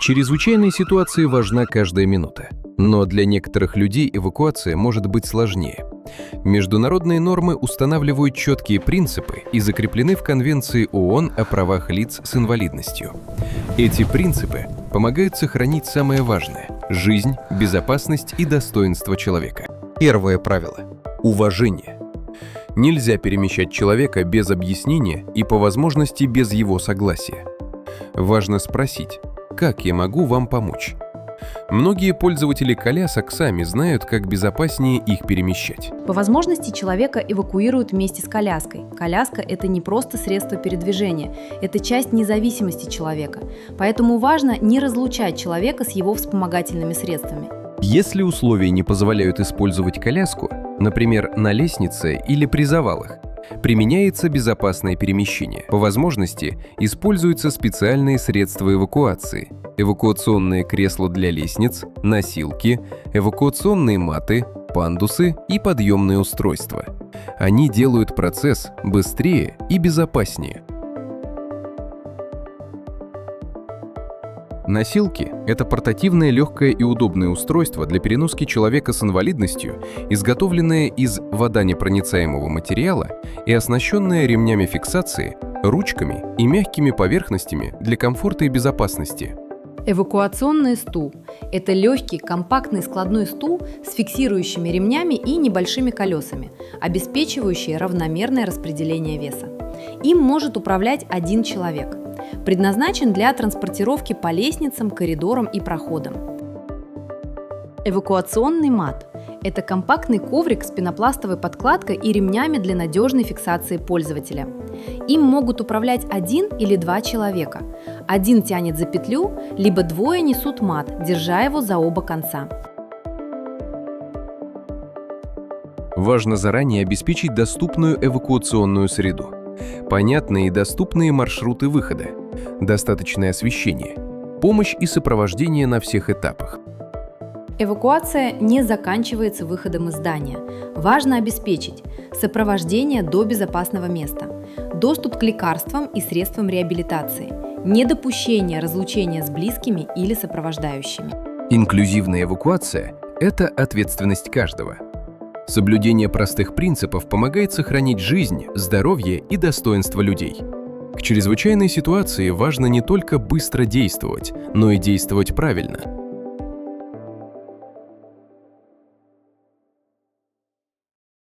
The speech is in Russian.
чрезвычайной ситуации важна каждая минута. Но для некоторых людей эвакуация может быть сложнее. Международные нормы устанавливают четкие принципы и закреплены в Конвенции ООН о правах лиц с инвалидностью. Эти принципы помогают сохранить самое важное – жизнь, безопасность и достоинство человека. Первое правило – уважение. Нельзя перемещать человека без объяснения и, по возможности, без его согласия. Важно спросить: «Как я могу вам помочь?» Многие пользователи колясок сами знают, как безопаснее их перемещать. По возможности человека эвакуируют вместе с коляской. Коляска – это не просто средство передвижения, это часть независимости человека. Поэтому важно не разлучать человека с его вспомогательными средствами. Если условия не позволяют использовать коляску, например, на лестнице или при завалах, применяется безопасное перемещение. По возможности используются специальные средства эвакуации: эвакуационные кресла для лестниц, носилки, эвакуационные маты, пандусы и подъемные устройства. Они делают процесс быстрее и безопаснее. Носилки – это портативное, легкое и удобное устройство для переноски человека с инвалидностью, изготовленное из водонепроницаемого материала и оснащенное ремнями фиксации, ручками и мягкими поверхностями для комфорта и безопасности. Эвакуационный стул – это легкий, компактный складной стул с фиксирующими ремнями и небольшими колесами, обеспечивающий равномерное распределение веса. Им может управлять один человек. Предназначен для транспортировки по лестницам, коридорам и проходам. Эвакуационный мат – это компактный коврик с пенопластовой подкладкой и ремнями для надежной фиксации пользователя. Им могут управлять один или два человека. Один тянет за петлю, либо двое несут мат, держа его за оба конца. Важно заранее обеспечить доступную эвакуационную среду. Понятные и доступные маршруты выхода, достаточное освещение, помощь и сопровождение на всех этапах. Эвакуация не заканчивается выходом из здания. Важно обеспечить сопровождение до безопасного места, доступ к лекарствам и средствам реабилитации, недопущение разлучения с близкими или сопровождающими. Инклюзивная эвакуация – это ответственность каждого. Соблюдение простых принципов помогает сохранить жизнь, здоровье и достоинство людей. К чрезвычайной ситуации важно не только быстро действовать, но и действовать правильно.